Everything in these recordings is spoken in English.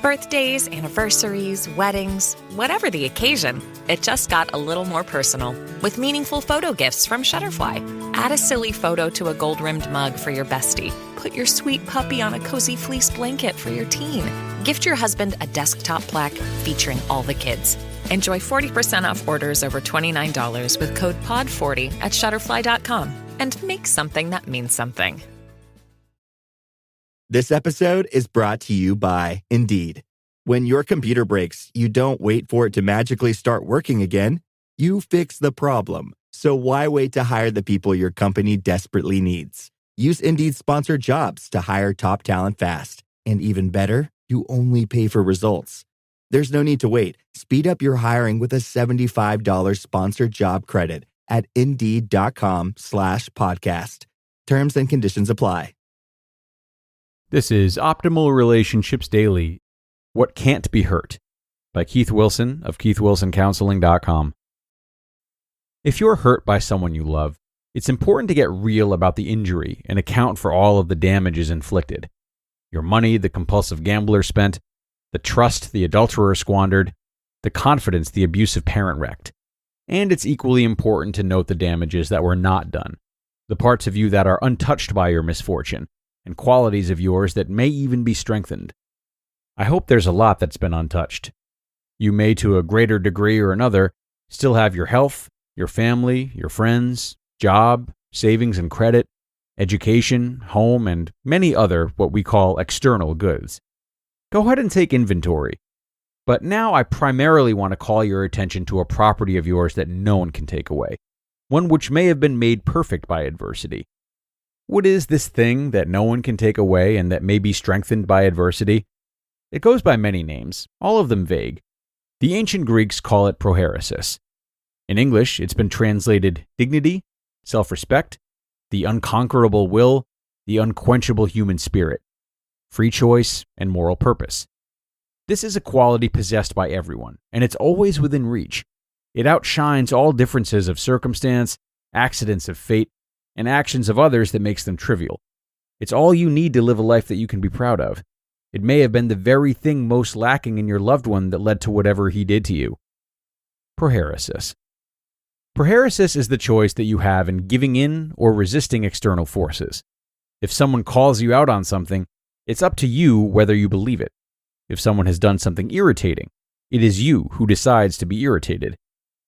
Birthdays, anniversaries, weddings, whatever the occasion, it just got a little more personal with meaningful photo gifts from Shutterfly. Add a silly photo to a gold-rimmed mug for your bestie. Put your sweet puppy on a cozy fleece blanket for your teen. Gift your husband a desktop plaque featuring all the kids. Enjoy 40% off orders over $29 with code POD40 at Shutterfly.com and make something that means something. This episode is brought to you by Indeed. When your computer breaks, you don't wait for it to magically start working again. You fix the problem. So why wait to hire the people your company desperately needs? Use Indeed's sponsored jobs to hire top talent fast. And even better, you only pay for results. There's no need to wait. Speed up your hiring with a $75 sponsored job credit at Indeed.com/podcast. Terms and conditions apply. This is Optimal Relationships Daily, What Can't Be Hurt, by Keith Wilson of KeithWilsonCounseling.com. If you're hurt by someone you love, it's important to get real about the injury and account for all of the damages inflicted. Your money the compulsive gambler spent, the trust the adulterer squandered, the confidence the abusive parent wrecked. And it's equally important to note the damages that were not done, the parts of you that are untouched by your misfortune, and qualities of yours that may even be strengthened. I hope there's a lot that's been untouched. You may, to a greater degree or another, still have your health, your family, your friends, job, savings and credit, education, home, and many other what we call external goods. Go ahead and take inventory. But now I primarily want to call your attention to a property of yours that no one can take away, one which may have been made perfect by adversity. What is this thing that no one can take away and that may be strengthened by adversity? It goes by many names, all of them vague. The ancient Greeks call it prohairesis. In English, it's been translated dignity, self-respect, the unconquerable will, the unquenchable human spirit, free choice, and moral purpose. This is a quality possessed by everyone, and it's always within reach. It outshines all differences of circumstance, accidents of fate, and actions of others that makes them trivial. It's all you need to live a life that you can be proud of. It may have been the very thing most lacking in your loved one that led to whatever he did to you. Prohairesis. Prohairesis is the choice that you have in giving in or resisting external forces. If someone calls you out on something, it's up to you whether you believe it. If someone has done something irritating, it is you who decides to be irritated.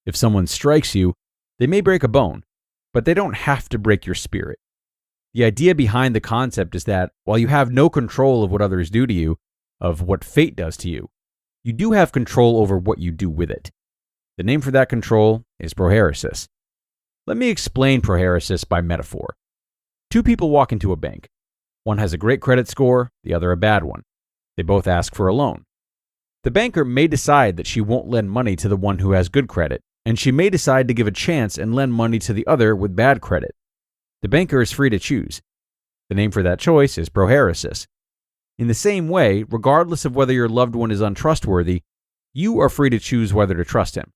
If someone strikes you, they may break a bone, but they don't have to break your spirit. The idea behind the concept is that while you have no control of what others do to you, of what fate does to you, you do have control over what you do with it. The name for that control is prohairesis. Let me explain prohairesis by metaphor. Two people walk into a bank. One has a great credit score, the other a bad one. They both ask for a loan. The banker may decide that she won't lend money to the one who has good credit, and she may decide to give a chance and lend money to the other with bad credit. The banker is free to choose. The name for that choice is prohairesis. In the same way, regardless of whether your loved one is untrustworthy, you are free to choose whether to trust him.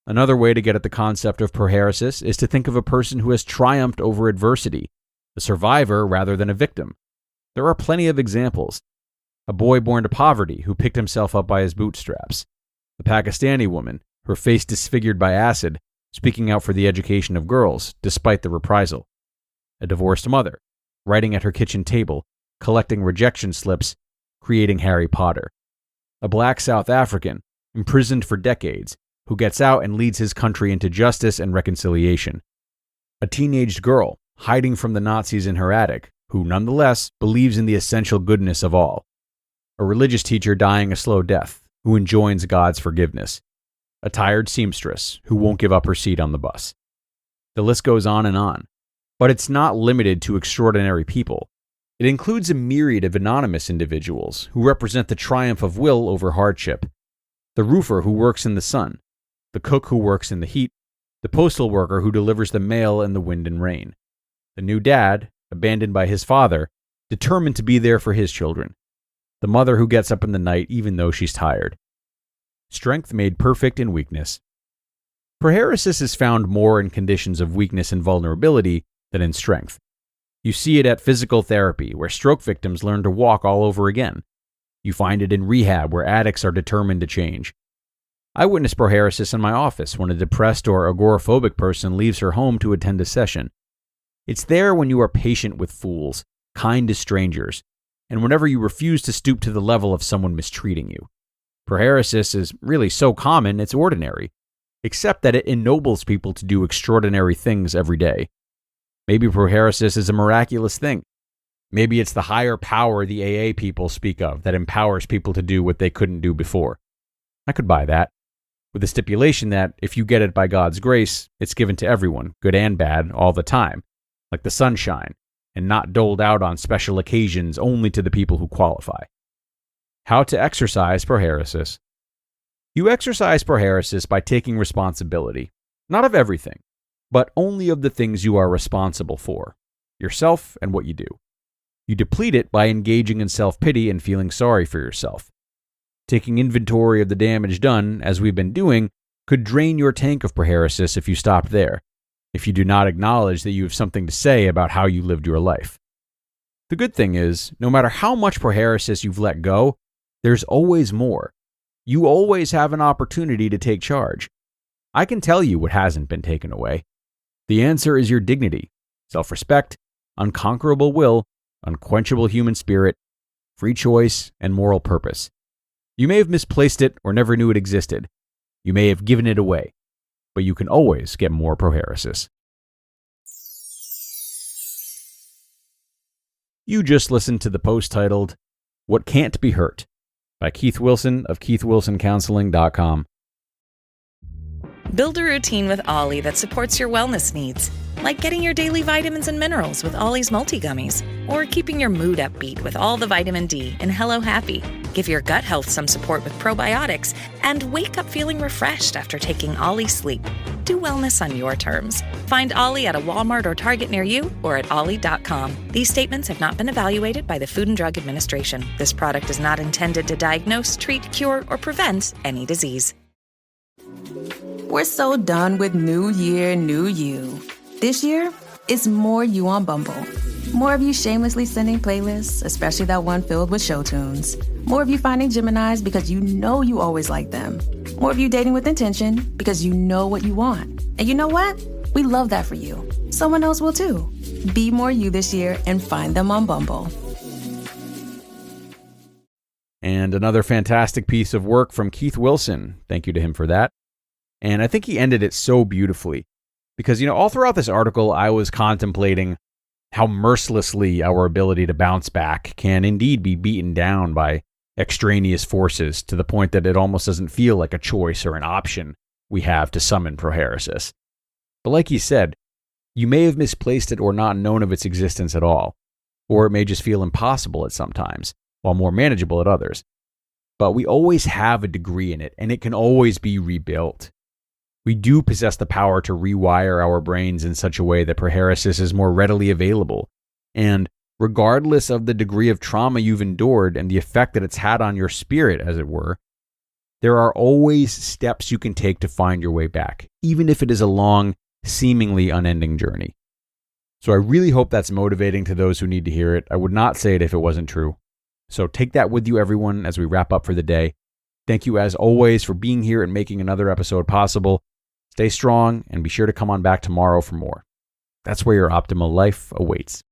Another way to get at the concept of prohairesis is to think of a person who has triumphed over adversity, a survivor rather than a victim. There are plenty of examples. A boy born to poverty who picked himself up by his bootstraps. A Pakistani woman, her face disfigured by acid, speaking out for the education of girls, despite the reprisal. A divorced mother, writing at her kitchen table, collecting rejection slips, creating Harry Potter. A black South African, imprisoned for decades, who gets out and leads his country into justice and reconciliation. A teenaged girl, hiding from the Nazis in her attic, who nonetheless believes in the essential goodness of all. A religious teacher dying a slow death, who enjoins God's forgiveness. A tired seamstress who won't give up her seat on the bus. The list goes on, but it's not limited to extraordinary people. It includes a myriad of anonymous individuals who represent the triumph of will over hardship. The roofer who works in the sun, the cook who works in the heat, the postal worker who delivers the mail in the wind and rain. The new dad, abandoned by his father, determined to be there for his children. The mother who gets up in the night even though she's tired. Strength made perfect in weakness. Prohairesis is found more in conditions of weakness and vulnerability than in strength. You see it at physical therapy, where stroke victims learn to walk all over again. You find it in rehab where addicts are determined to change. I witnessed prohairesis in my office when a depressed or agoraphobic person leaves her home to attend a session. It's there when you are patient with fools, kind to strangers, and whenever you refuse to stoop to the level of someone mistreating you. Prohairesis is really so common it's ordinary, except that it ennobles people to do extraordinary things every day. Maybe prohairesis is a miraculous thing. Maybe it's the higher power the AA people speak of that empowers people to do what they couldn't do before. I could buy that, with the stipulation that if you get it by God's grace, it's given to everyone, good and bad, all the time, like the sunshine, and not doled out on special occasions only to the people who qualify. How to exercise prohairesis. You exercise prohairesis by taking responsibility, not of everything, but only of the things you are responsible for, yourself and what you do. You deplete it by engaging in self-pity and feeling sorry for yourself. Taking inventory of the damage done, as we've been doing, could drain your tank of prohairesis if you stopped there, if you do not acknowledge that you have something to say about how you lived your life. The good thing is, no matter how much prohairesis you've let go, there's always more. You always have an opportunity to take charge. I can tell you what hasn't been taken away. The answer is your dignity, self-respect, unconquerable will, unquenchable human spirit, free choice, and moral purpose. You may have misplaced it or never knew it existed. You may have given it away, but you can always get more prohairesis. You just listened to the post titled, What Can't Be Hurt, by Keith Wilson of keithwilsoncounseling.com. Build a routine with Ollie that supports your wellness needs, like getting your daily vitamins and minerals with Ollie's multi-gummies, or keeping your mood upbeat with all the vitamin D in Hello Happy. Give your gut health some support with probiotics, and wake up feeling refreshed after taking Ollie Sleep. Do wellness on your terms. Find Ollie at a Walmart or Target near you or at ollie.com. These statements have not been evaluated by the Food and Drug Administration. This product is not intended to diagnose, treat, cure, or prevent any disease. We're so done with New Year, New You. This year, it's more you on Bumble. More of you shamelessly sending playlists, especially that one filled with show tunes. More of you finding Geminis because you know you always like them. More of you dating with intention because you know what you want. And you know what? We love that for you. Someone else will too. Be more you this year and find them on Bumble. And another fantastic piece of work from Keith Wilson. Thank you to him for that. And I think he ended it so beautifully. Because, all throughout this article, I was contemplating how mercilessly our ability to bounce back can indeed be beaten down by extraneous forces to the point that it almost doesn't feel like a choice or an option we have to summon prohairesis. But like he said, you may have misplaced it or not known of its existence at all, or it may just feel impossible at some times, while more manageable at others. But we always have a degree in it, and it can always be rebuilt. We do possess the power to rewire our brains in such a way that prohairesis is more readily available. And regardless of the degree of trauma you've endured and the effect that it's had on your spirit, as it were, there are always steps you can take to find your way back, even if it is a long, seemingly unending journey. So I really hope that's motivating to those who need to hear it. I would not say it if it wasn't true. So take that with you, everyone, as we wrap up for the day. Thank you, as always, for being here and making another episode possible. Stay strong and be sure to come on back tomorrow for more. That's where your optimal life awaits.